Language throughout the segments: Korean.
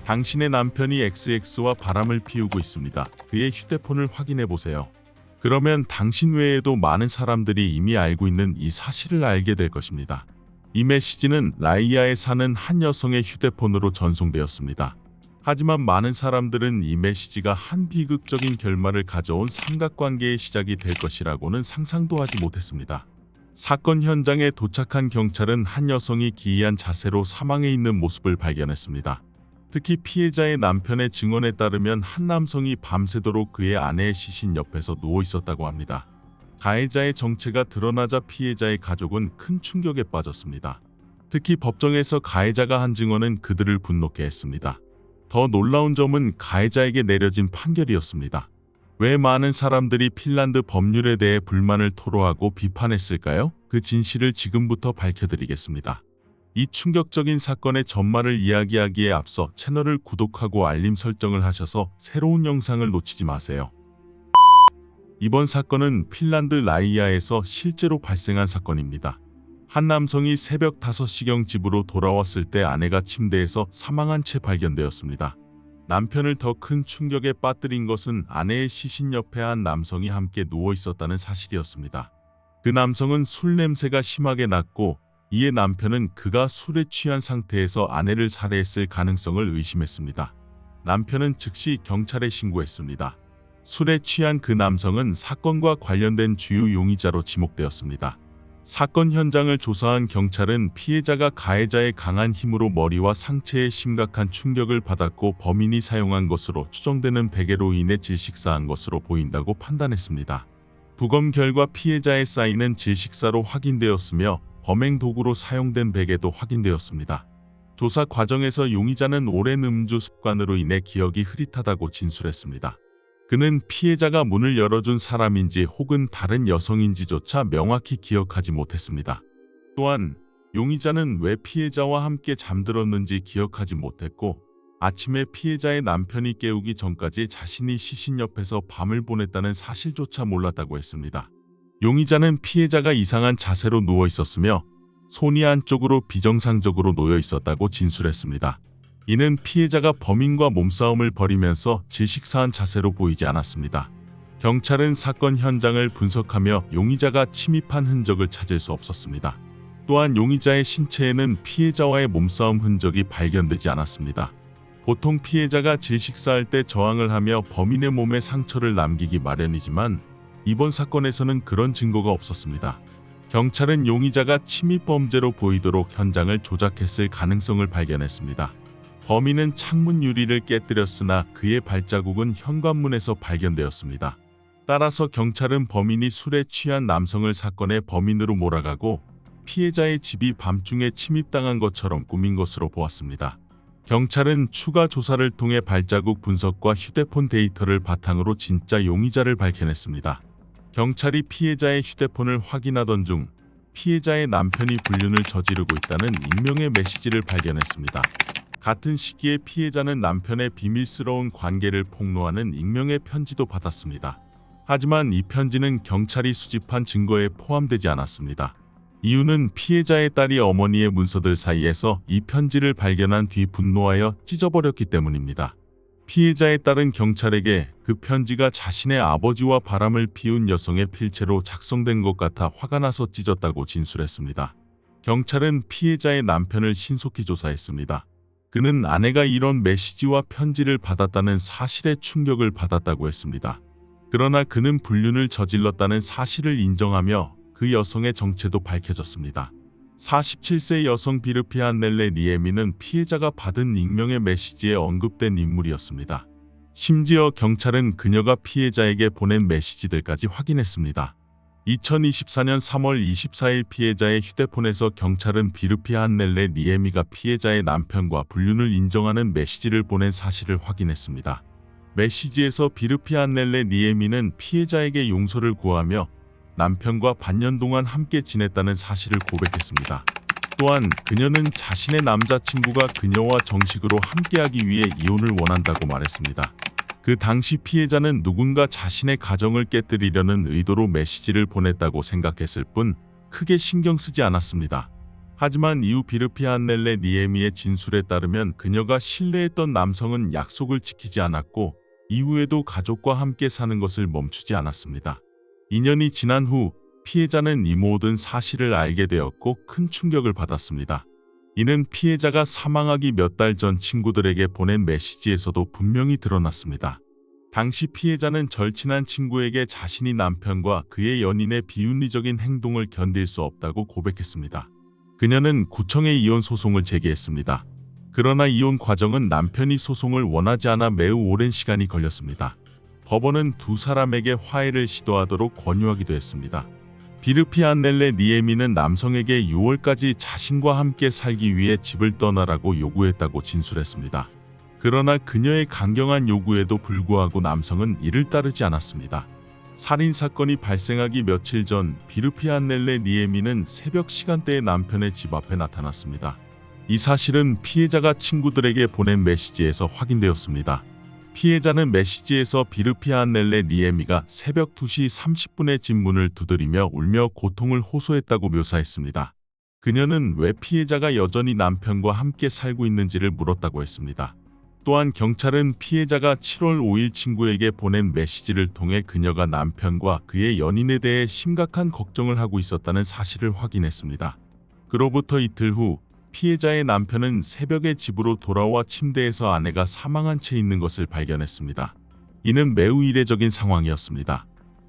당신의 남편이 XX와 바람을 피우고 있습니다. 그의 휴대폰을 확인해 보세요. 그러면 당신 외에도 많은 사람들이 이미 알고 있는 이 사실을 알게 될 것입니다. 이 메시지는 라이아에 사는 한 여성의 휴대폰으로 전송되었습니다. 하지만 많은 사람들은 이 메시지가 한 비극적인 결말을 가져온 삼각관계의 시작이 될 것이라고는 상상도 하지 못했습니다. 사건 현장에 도착한 경찰은 한 여성이 기이한 자세로 사망해 있는 모습을 발견했습니다. 특히 피해자의 남편의 증언에 따르면 한 남성이 밤새도록 그의 아내의 시신 옆에서 누워 있었다고 합니다. 가해자의 정체가 드러나자 피해자의 가족은 큰 충격에 빠졌습니다. 특히 법정에서 가해자가 한 증언은 그들을 분노케 했습니다. 더 놀라운 점은 가해자에게 내려진 판결이었습니다. 왜 많은 사람들이 핀란드 법률에 대해 불만을 토로하고 비판했을까요? 그 진실을 지금부터 밝혀드리겠습니다. 이 충격적인 사건의 전말을 이야기하기에 앞서 채널을 구독하고 알림 설정을 하셔서 새로운 영상을 놓치지 마세요. 이번 사건은 핀란드 라이아에서 실제로 발생한 사건입니다. 한 남성이 새벽 5시경 집으로 돌아왔을 때 아내가 침대에서 사망한 채 발견되었습니다. 남편을 더 큰 충격에 빠뜨린 것은 아내의 시신 옆에 한 남성이 함께 누워 있었다는 사실이었습니다. 그 남성은 술 냄새가 심하게 났고 이에 남편은 그가 술에 취한 상태에서 아내를 살해했을 가능성을 의심했습니다. 남편은 즉시 경찰에 신고했습니다. 술에 취한 그 남성은 사건과 관련된 주요 용의자로 지목되었습니다. 사건 현장을 조사한 경찰은 피해자가 가해자의 강한 힘으로 머리와 상체에 심각한 충격을 받았고 범인이 사용한 것으로 추정되는 베개로 인해 질식사한 것으로 보인다고 판단했습니다. 부검 결과 피해자의 사인은 질식사로 확인되었으며 범행 도구로 사용된 베개도 확인되었습니다. 조사 과정에서 용의자는 오랜 음주 습관으로 인해 기억이 흐릿하다고 진술했습니다. 그는 피해자가 문을 열어준 사람인지 혹은 다른 여성인지조차 명확히 기억하지 못했습니다. 또한 용의자는 왜 피해자와 함께 잠들었는지 기억하지 못했고 아침에 피해자의 남편이 깨우기 전까지 자신이 시신 옆에서 밤을 보냈다는 사실조차 몰랐다고 했습니다. 용의자는 피해자가 이상한 자세로 누워 있었으며 손이 안쪽으로 비정상적으로 놓여 있었다고 진술했습니다. 이는 피해자가 범인과 몸싸움을 벌이면서 질식사한 자세로 보이지 않았습니다. 경찰은 사건 현장을 분석하며 용의자가 침입한 흔적을 찾을 수 없었습니다. 또한 용의자의 신체에는 피해자와의 몸싸움 흔적이 발견되지 않았습니다. 보통 피해자가 질식사할 때 저항을 하며 범인의 몸에 상처를 남기기 마련이지만 이번 사건에서는 그런 증거가 없었습니다. 경찰은 용의자가 침입범죄로 보이도록 현장을 조작했을 가능성을 발견했습니다. 범인은 창문 유리를 깨뜨렸으나 그의 발자국은 현관문에서 발견되었습니다. 따라서 경찰은 범인이 술에 취한 남성을 사건의 범인으로 몰아가고 피해자의 집이 밤중에 침입당한 것처럼 꾸민 것으로 보았습니다. 경찰은 추가 조사를 통해 발자국 분석과 휴대폰 데이터를 바탕으로 진짜 용의자를 밝혀냈습니다. 경찰이 피해자의 휴대폰을 확인하던 중 피해자의 남편이 불륜을 저지르고 있다는 익명의 메시지를 발견했습니다. 같은 시기에 피해자는 남편의 비밀스러운 관계를 폭로하는 익명의 편지도 받았습니다. 하지만 이 편지는 경찰이 수집한 증거에 포함되지 않았습니다. 이유는 피해자의 딸이 어머니의 문서들 사이에서 이 편지를 발견한 뒤 분노하여 찢어버렸기 때문입니다. 피해자의 딸은 경찰에게 그 편지가 자신의 아버지와 바람을 피운 여성의 필체로 작성된 것 같아 화가 나서 찢었다고 진술했습니다. 경찰은 피해자의 남편을 신속히 조사했습니다. 그는 아내가 이런 메시지와 편지를 받았다는 사실에 충격을 받았다고 했습니다. 그러나 그는 불륜을 저질렀다는 사실을 인정하며 그 여성의 정체도 밝혀졌습니다. 47세 여성 비르피 안넬레 니에미는 피해자가 받은 익명의 메시지에 언급된 인물이었습니다. 심지어 경찰은 그녀가 피해자에게 보낸 메시지들까지 확인했습니다. 2024년 3월 24일 피해자의 휴대폰에서 경찰은 비르피 안넬레 니에미가 피해자의 남편과 불륜을 인정하는 메시지를 보낸 사실을 확인했습니다. 메시지에서 비르피 안넬레 니에미는 피해자에게 용서를 구하며 남편과 반년 동안 함께 지냈다는 사실을 고백했습니다. 또한 그녀는 자신의 남자친구가 그녀와 정식으로 함께하기 위해 이혼을 원한다고 말했습니다. 그 당시 피해자는 누군가 자신의 가정을 깨뜨리려는 의도로 메시지를 보냈다고 생각했을 뿐 크게 신경 쓰지 않았습니다. 하지만 이후 비르피아넬레 니에미의 진술에 따르면 그녀가 신뢰했던 남성은 약속을 지키지 않았고 이후에도 가족과 함께 사는 것을 멈추지 않았습니다. 2년이 지난 후 피해자는 이 모든 사실을 알게 되었고 큰 충격을 받았습니다. 이는 피해자가 사망하기 몇 달 전 친구들에게 보낸 메시지에서도 분명히 드러났습니다. 당시 피해자는 절친한 친구에게 자신이 남편과 그의 연인의 비윤리적인 행동을 견딜 수 없다고 고백했습니다. 그녀는 구청에 이혼 소송을 제기했습니다. 그러나 이혼 과정은 남편이 소송을 원하지 않아 매우 오랜 시간이 걸렸습니다. 법원은 두 사람에게 화해를 시도하도록 권유하기도 했습니다. 비르피아넬레 니에미는 남성에게 6월까지 자신과 함께 살기 위해 집을 떠나라고 요구했다고 진술했습니다. 그러나 그녀의 강경한 요구에도 불구하고 남성은 이를 따르지 않았습니다. 살인사건이 발생하기 며칠 전 비르피아넬레 니에미는 새벽 시간대에 남편의 집 앞에 나타났습니다. 이 사실은 피해자가 친구들에게 보낸 메시지에서 확인되었습니다. 피해자는 메시지에서 비르피아넬레 니에미가 새벽 2시 30분에 집 문을 두드리며 울며 고통을 호소했다고 묘사했습니다. 그녀는 왜 피해자가 여전히 남편과 함께 살고 있는지를 물었다고 했습니다. 또한 경찰은 피해자가 7월 5일 친구에게 보낸 메시지를 통해 그녀가 남편과 그의 연인에 대해 심각한 걱정을 하고 있었다는 사실을 확인했습니다. 그로부터 이틀 후 피해자의 남편은 새벽에 집으로 돌아와 침대에서 아내가 사망한 채 있는 것을 발견했습니다. 이는 매우 이례적인 상황이었습니다.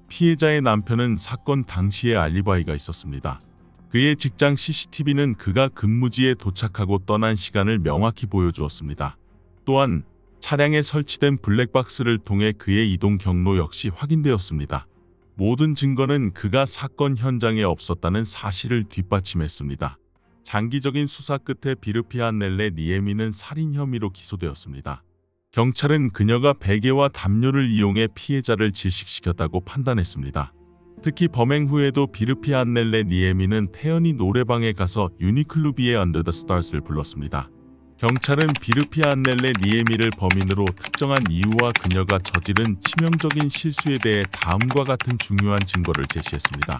피해자의 남편은 사건 당시에 알리바이가 있었습니다. 그의 직장 CCTV는 그가 근무지에 도착하고 떠난 시간을 명확히 보여주었습니다. 또한 차량에 설치된 블랙박스를 통해 그의 이동 경로 역시 확인되었습니다. 모든 증거는 그가 사건 현장에 없었다는 사실을 뒷받침했습니다. 장기적인 수사 끝에 비르피아넬레 니에미는 살인 혐의로 기소되었습니다. 경찰은 그녀가 베개와 담요를 이용해 피해자를 질식시켰다고 판단했습니다. 특히 범행 후에도 비르피아넬레 니에미는 태연히 노래방에 가서 유니클루비의 Under the Stars를 불렀습니다. 경찰은 비르피아넬레 니에미를 범인으로 특정한 이유와 그녀가 저지른 치명적인 실수에 대해 다음과 같은 중요한 증거를 제시했습니다.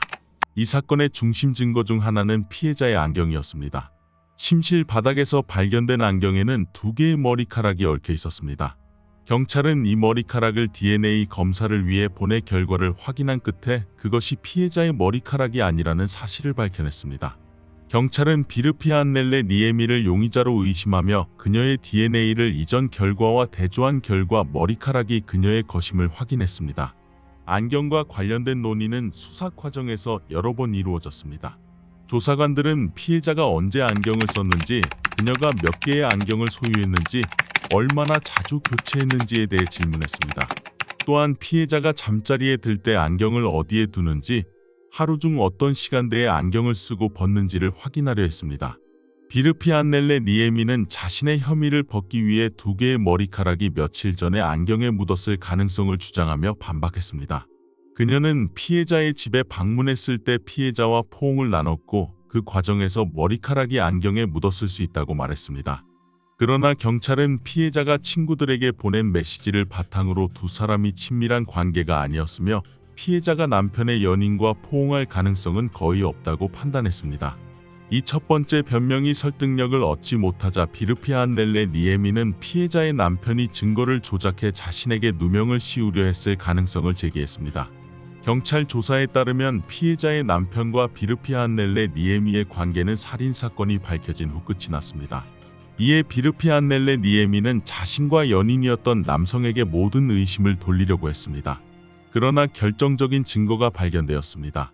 이 사건의 중심 증거 중 하나는 피해자의 안경이었습니다. 침실 바닥에서 발견된 안경에는 2개의 머리카락이 얽혀 있었습니다. 경찰은 이 머리카락을 DNA 검사를 위해 보내 결과를 확인한 끝에 그것이 피해자의 머리카락이 아니라는 사실을 밝혀냈습니다. 경찰은 비르피아넬레 니에미를 용의자로 의심하며 그녀의 DNA를 이전 결과와 대조한 결과 머리카락이 그녀의 것임을 확인했습니다. 안경과 관련된 논의는 수사 과정에서 여러 번 이루어졌습니다. 조사관들은 피해자가 언제 안경을 썼는지, 그녀가 몇 개의 안경을 소유했는지, 얼마나 자주 교체했는지에 대해 질문했습니다. 또한 피해자가 잠자리에 들 때 안경을 어디에 두는지, 하루 중 어떤 시간대에 안경을 쓰고 벗는지를 확인하려 했습니다. 비르피아넬레 니에미는 자신의 혐의를 벗기 위해 2개의 머리카락이 며칠 전에 안경에 묻었을 가능성을 주장하며 반박했습니다. 그녀는 피해자의 집에 방문했을 때 피해자와 포옹을 나눴고 그 과정에서 머리카락이 안경에 묻었을 수 있다고 말했습니다. 그러나 경찰은 피해자가 친구들에게 보낸 메시지를 바탕으로 두 사람이 친밀한 관계가 아니었으며 피해자가 남편의 연인과 포옹할 가능성은 거의 없다고 판단했습니다. 이 첫 번째 변명이 설득력을 얻지 못하자 비르피아넬레 니에미는 피해자의 남편이 증거를 조작해 자신에게 누명을 씌우려 했을 가능성을 제기했습니다. 경찰 조사에 따르면 피해자의 남편과 비르피아넬레 니에미의 관계는 살인사건이 밝혀진 후 끝이 났습니다. 이에 비르피아넬레 니에미는 자신과 연인이었던 남성에게 모든 의심을 돌리려고 했습니다. 그러나 결정적인 증거가 발견되었습니다.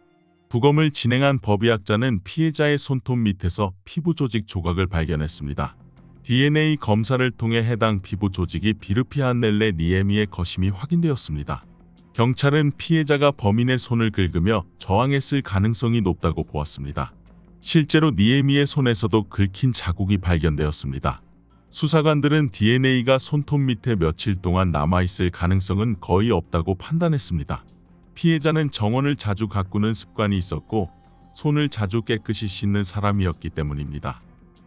부검을 진행한 법의학자는 피해자의 손톱 밑에서 피부 조직 조각을 발견했습니다. DNA 검사를 통해 해당 피부 조직이 비르피아넬레 니에미의 것임이 확인되었습니다. 경찰은 피해자가 범인의 손을 긁으며 저항했을 가능성이 높다고 보았습니다. 실제로 니에미의 손에서도 긁힌 자국이 발견되었습니다. 수사관들은 DNA가 손톱 밑에 며칠 동안 남아있을 가능성은 거의 없다고 판단했습니다. 피해자는 정원을 자주 가꾸는 습관이 있었고 손을 자주 깨끗이 씻는 사람이었기 때문입니다.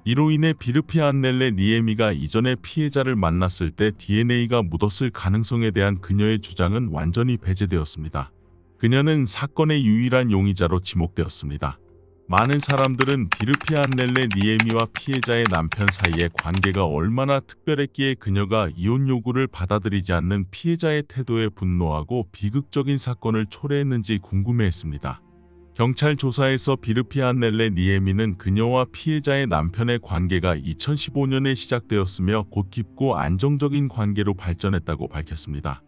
이로 인해 비르피아넬레 니에미가 이전에 피해자를 만났을 때 DNA가 묻었을 가능성에 대한 그녀의 주장은 완전히 배제되었습니다. 그녀는 사건의 유일한 용의자로 지목되었습니다. 많은 사람들은 비르피아넬레 니에미와 피해자의 남편 사이의 관계가 얼마나 특별했기에 그녀가 이혼 요구를 받아들이지 않는 피해자의 태도에 분노하고 비극적인 사건을 초래했는지 궁금해했습니다. 경찰 조사에서 비르피아넬레 니에미는 그녀와 피해자의 남편의 관계가 2015년에 시작되었으며 곧 깊고 안정적인 관계로 발전했다고 밝혔습니다.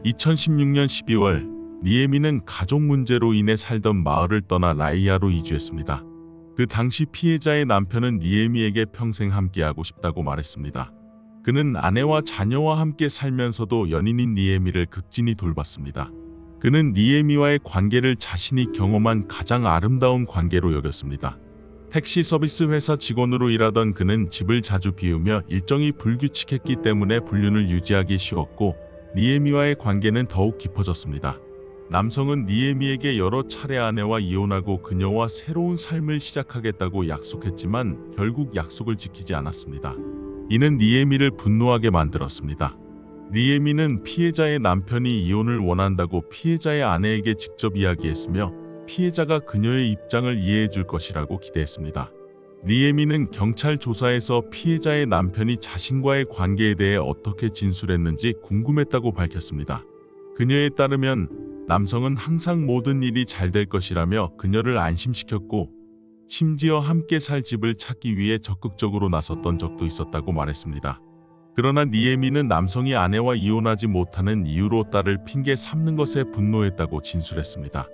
2016년 12월 니에미는 가족 문제로 인해 살던 마을을 떠나 라이아로 이주했습니다. 그 당시 피해자의 남편은 니에미에게 평생 함께하고 싶다고 말했습니다. 그는 아내와 자녀와 함께 살면서도 연인인 니에미를 극진히 돌봤습니다. 그는 니에미와의 관계를 자신이 경험한 가장 아름다운 관계로 여겼습니다. 택시 서비스 회사 직원으로 일하던 그는 집을 자주 비우며 일정이 불규칙했기 때문에 불륜을 유지하기 쉬웠고 니에미와의 관계는 더욱 깊어졌습니다. 남성은 니에미에게 여러 차례 아내와 이혼하고 그녀와 새로운 삶을 시작하겠다고 약속했지만 결국 약속을 지키지 않았습니다. 이는 니에미를 분노하게 만들었습니다. 니에미는 피해자의 남편이 이혼을 원한다고 피해자의 아내에게 직접 이야기했으며 피해자가 그녀의 입장을 이해해 줄 것이라고 기대했습니다. 니에미는 경찰 조사에서 피해자의 남편이 자신과의 관계에 대해 어떻게 진술했는지 궁금했다고 밝혔습니다. 그녀에 따르면 남성은 항상 모든 일이 잘 될 것이라며 그녀를 안심시켰고 심지어 함께 살 집을 찾기 위해 적극적으로 나섰던 적도 있었다고 말했습니다. 그러나 니에미는 남성이 아내와 이혼하지 못하는 이유로 딸을 핑계 삼는 것에 분노했다고 진술했습니다.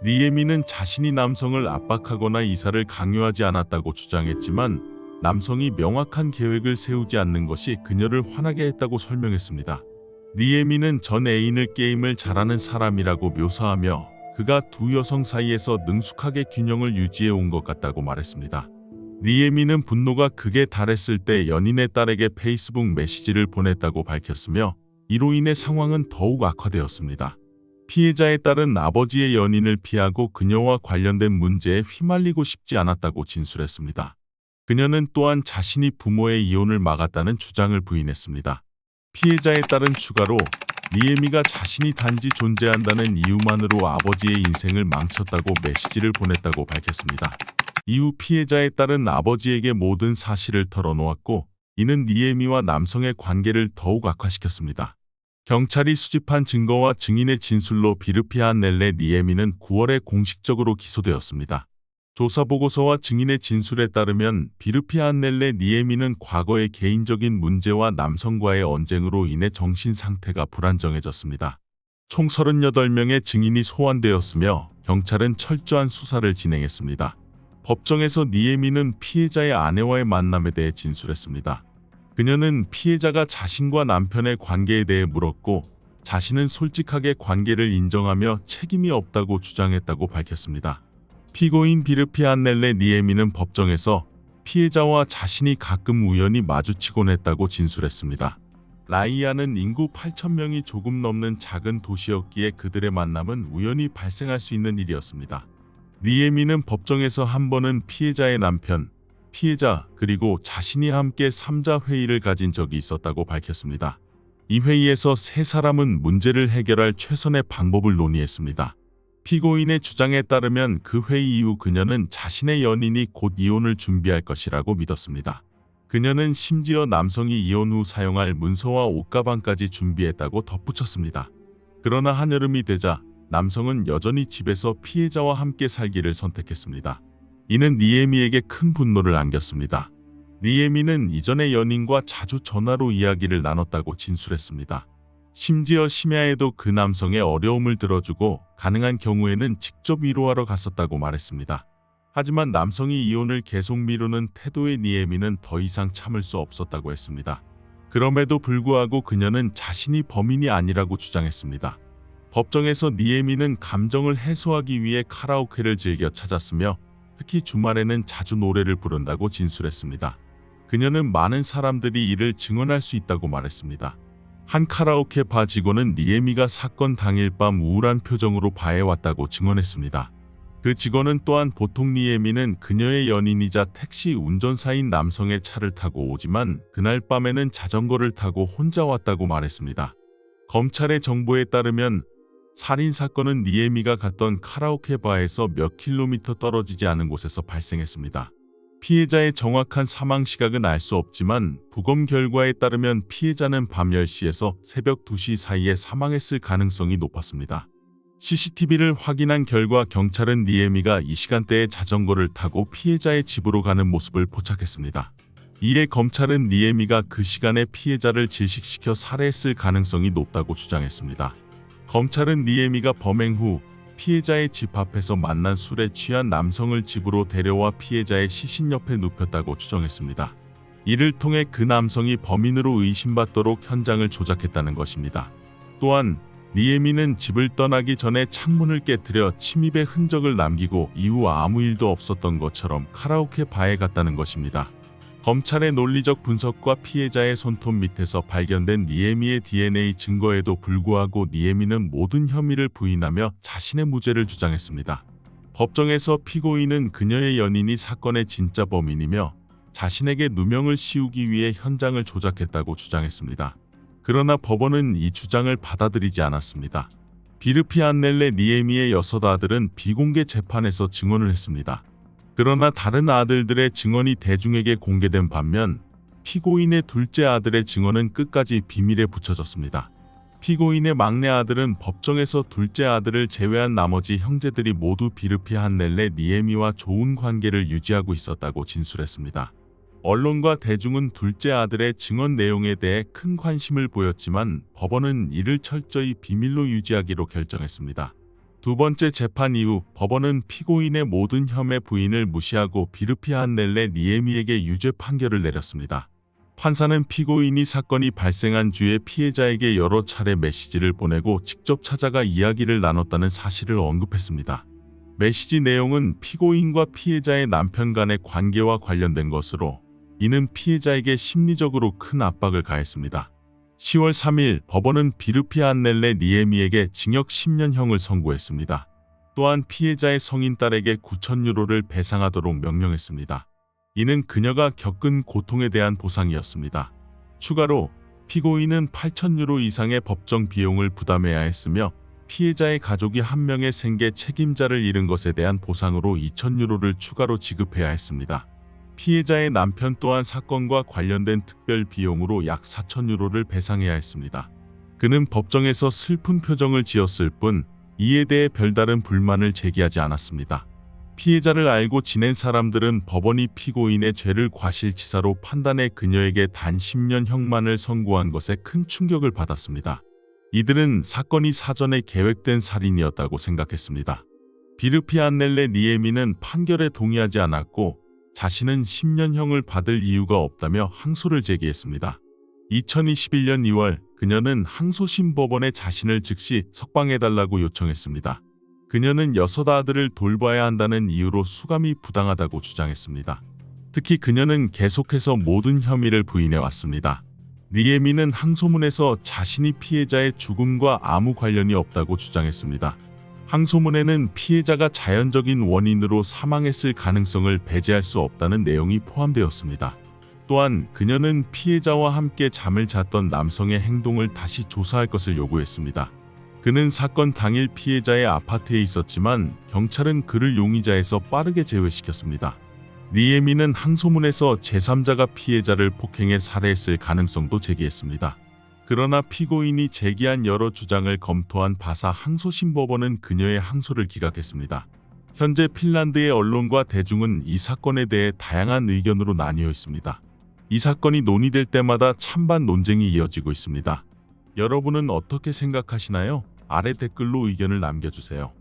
니에미는 자신이 남성을 압박하거나 이사를 강요하지 않았다고 주장했지만 남성이 명확한 계획을 세우지 않는 것이 그녀를 화나게 했다고 설명했습니다. 니에미는 전 애인을 게임을 잘하는 사람이라고 묘사하며 그가 두 여성 사이에서 능숙하게 균형을 유지해 온 것 같다고 말했습니다. 니에미는 분노가 극에 달했을 때 연인의 딸에게 페이스북 메시지를 보냈다고 밝혔으며 이로 인해 상황은 더욱 악화되었습니다. 피해자의 딸은 아버지의 연인을 피하고 그녀와 관련된 문제에 휘말리고 싶지 않았다고 진술했습니다. 그녀는 또한 자신이 부모의 이혼을 막았다는 주장을 부인했습니다. 피해자의 딸은 추가로 니에미가 자신이 단지 존재한다는 이유만으로 아버지의 인생을 망쳤다고 메시지를 보냈다고 밝혔습니다. 이후 피해자의 딸은 아버지에게 모든 사실을 털어놓았고 이는 니에미와 남성의 관계를 더욱 악화시켰습니다. 경찰이 수집한 증거와 증인의 진술로 비르피아넬레 니에미는 9월에 공식적으로 기소되었습니다. 조사보고서와 증인의 진술에 따르면 비르피아넬레 니에미는 과거의 개인적인 문제와 남성과의 언쟁으로 인해 정신 상태가 불안정해졌습니다. 총 38명의 증인이 소환되었으며 경찰은 철저한 수사를 진행했습니다. 법정에서 니에미는 피해자의 아내와의 만남에 대해 진술했습니다. 그녀는 피해자가 자신과 남편의 관계에 대해 물었고 자신은 솔직하게 관계를 인정하며 책임이 없다고 주장했다고 밝혔습니다. 피고인 비르피아넬레 니에미는 법정에서 피해자와 자신이 가끔 우연히 마주치곤 했다고 진술했습니다. 라이아는 인구 8,000명이 조금 넘는 작은 도시였기에 그들의 만남은 우연히 발생할 수 있는 일이었습니다. 니에미는 법정에서 한 번은 피해자의 남편, 피해자 그리고 자신이 함께 3자 회의를 가진 적이 있었다고 밝혔습니다. 이 회의에서 세 사람은 문제를 해결할 최선의 방법을 논의했습니다. 피고인의 주장에 따르면 그 회의 이후 그녀는 자신의 연인이 곧 이혼을 준비할 것이라고 믿었습니다. 그녀는 심지어 남성이 이혼 후 사용할 문서와 옷가방까지 준비했다고 덧붙였습니다. 그러나 한여름이 되자 남성은 여전히 집에서 피해자와 함께 살기를 선택했습니다. 이는 니에미에게 큰 분노를 안겼습니다. 니에미는 이전의 연인과 자주 전화로 이야기를 나눴다고 진술했습니다. 심지어 심야에도 그 남성의 어려움을 들어주고 가능한 경우에는 직접 위로하러 갔었다고 말했습니다. 하지만 남성이 이혼을 계속 미루는 태도의 니에미는 더 이상 참을 수 없었다고 했습니다. 그럼에도 불구하고 그녀는 자신이 범인이 아니라고 주장했습니다. 법정에서 니에미는 감정을 해소하기 위해 카라오케를 즐겨 찾았으며 특히 주말에는 자주 노래를 부른다고 진술했습니다. 그녀는 많은 사람들이 이를 증언할 수 있다고 말했습니다. 한 카라오케 바 직원은 니에미가 사건 당일 밤 우울한 표정으로 바에 왔다고 증언했습니다. 그 직원은 또한 보통 니에미는 그녀의 연인이자 택시 운전사인 남성의 차를 타고 오지만 그날 밤에는 자전거를 타고 혼자 왔다고 말했습니다. 검찰의 정보에 따르면 살인 사건은 니에미가 갔던 카라오케 바에서 몇 킬로미터 떨어지지 않은 곳에서 발생했습니다. 피해자의 정확한 사망 시각은 알 수 없지만 부검 결과에 따르면 피해자는 밤 10시에서 새벽 2시 사이에 사망했을 가능성이 높았습니다. CCTV를 확인한 결과 경찰은 니에미가 이 시간대에 자전거를 타고 피해자의 집으로 가는 모습을 포착했습니다. 이에 검찰은 니에미가 그 시간에 피해자를 질식시켜 살해했을 가능성이 높다고 주장했습니다. 검찰은 니에미가 범행 후 피해자의 집 앞에서 만난 술에 취한 남성을 집으로 데려와 피해자의 시신 옆에 눕혔다고 추정했습니다. 이를 통해 그 남성이 범인으로 의심받도록 현장을 조작했다는 것입니다. 또한 니에미는 집을 떠나기 전에 창문을 깨뜨려 침입의 흔적을 남기고 이후 아무 일도 없었던 것처럼 카라오케 바에 갔다는 것입니다. 검찰의 논리적 분석과 피해자의 손톱 밑에서 발견된 니에미의 DNA 증거에도 불구하고 니에미는 모든 혐의를 부인하며 자신의 무죄를 주장했습니다. 법정에서 피고인은 그녀의 연인이 사건의 진짜 범인이며 자신에게 누명을 씌우기 위해 현장을 조작했다고 주장했습니다. 그러나 법원은 이 주장을 받아들이지 않았습니다. 비르피 안넬레 니에미의 6 아들은 비공개 재판에서 증언을 했습니다. 그러나 다른 아들들의 증언이 대중에게 공개된 반면 피고인의 둘째 아들의 증언은 끝까지 비밀에 붙여졌습니다. 피고인의 막내 아들은 법정에서 둘째 아들을 제외한 나머지 형제들이 모두 비르피 안넬레 니에미와 좋은 관계를 유지하고 있었다고 진술했습니다. 언론과 대중은 둘째 아들의 증언 내용에 대해 큰 관심을 보였지만 법원은 이를 철저히 비밀로 유지하기로 결정했습니다. 두 번째 재판 이후 법원은 피고인의 모든 혐의 부인을 무시하고 비르피 안넬레 니에미에게 유죄 판결을 내렸습니다. 판사는 피고인이 사건이 발생한 주에 피해자에게 여러 차례 메시지를 보내고 직접 찾아가 이야기를 나눴다는 사실을 언급했습니다. 메시지 내용은 피고인과 피해자의 남편 간의 관계와 관련된 것으로 이는 피해자에게 심리적으로 큰 압박을 가했습니다. 10월 3일 법원은 비르피 안넬레 니에미에게 징역 10년형을 선고했습니다. 또한 피해자의 성인 딸에게 9,000유로를 배상하도록 명령했습니다. 이는 그녀가 겪은 고통에 대한 보상이었습니다. 추가로 피고인은 8,000유로 이상의 법정 비용을 부담해야 했으며 피해자의 가족이 한 명의 생계 책임자를 잃은 것에 대한 보상으로 2,000유로를 추가로 지급해야 했습니다. 피해자의 남편 또한 사건과 관련된 특별 비용으로 약 4,000유로를 배상해야 했습니다. 그는 법정에서 슬픈 표정을 지었을 뿐 이에 대해 별다른 불만을 제기하지 않았습니다. 피해자를 알고 지낸 사람들은 법원이 피고인의 죄를 과실치사로 판단해 그녀에게 단 10년형만을 선고한 것에 큰 충격을 받았습니다. 이들은 사건이 사전에 계획된 살인이었다고 생각했습니다. 비르피 안넬레 니에미는 판결에 동의하지 않았고 자신은 10년형을 받을 이유가 없다며 항소를 제기했습니다. 2021년 2월 그녀는 항소심 법원에 자신을 즉시 석방해달라고 요청했습니다. 그녀는 6 아들을 돌봐야 한다는 이유로 수감이 부당하다고 주장했습니다. 특히 그녀는 계속해서 모든 혐의를 부인해왔습니다. 니에미는 항소문에서 자신이 피해자의 죽음과 아무 관련이 없다고 주장했습니다. 항소문에는 피해자가 자연적인 원인으로 사망했을 가능성을 배제할 수 없다는 내용이 포함되었습니다. 또한 그녀는 피해자와 함께 잠을 잤던 남성의 행동을 다시 조사할 것을 요구했습니다. 그는 사건 당일 피해자의 아파트에 있었지만 경찰은 그를 용의자에서 빠르게 제외시켰습니다. 니에미는 항소문에서 제3자가 피해자를 폭행해 살해했을 가능성도 제기했습니다. 그러나 피고인이 제기한 여러 주장을 검토한 바사 항소심 법원은 그녀의 항소를 기각했습니다. 현재 핀란드의 언론과 대중은 이 사건에 대해 다양한 의견으로 나뉘어 있습니다. 이 사건이 논의될 때마다 찬반 논쟁이 이어지고 있습니다. 여러분은 어떻게 생각하시나요? 아래 댓글로 의견을 남겨주세요.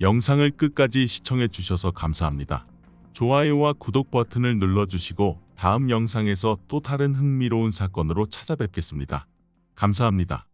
영상을 끝까지 시청해 주셔서 감사합니다. 좋아요와 구독 버튼을 눌러주시고 다음 영상에서 또 다른 흥미로운 사건으로 찾아뵙겠습니다. 감사합니다.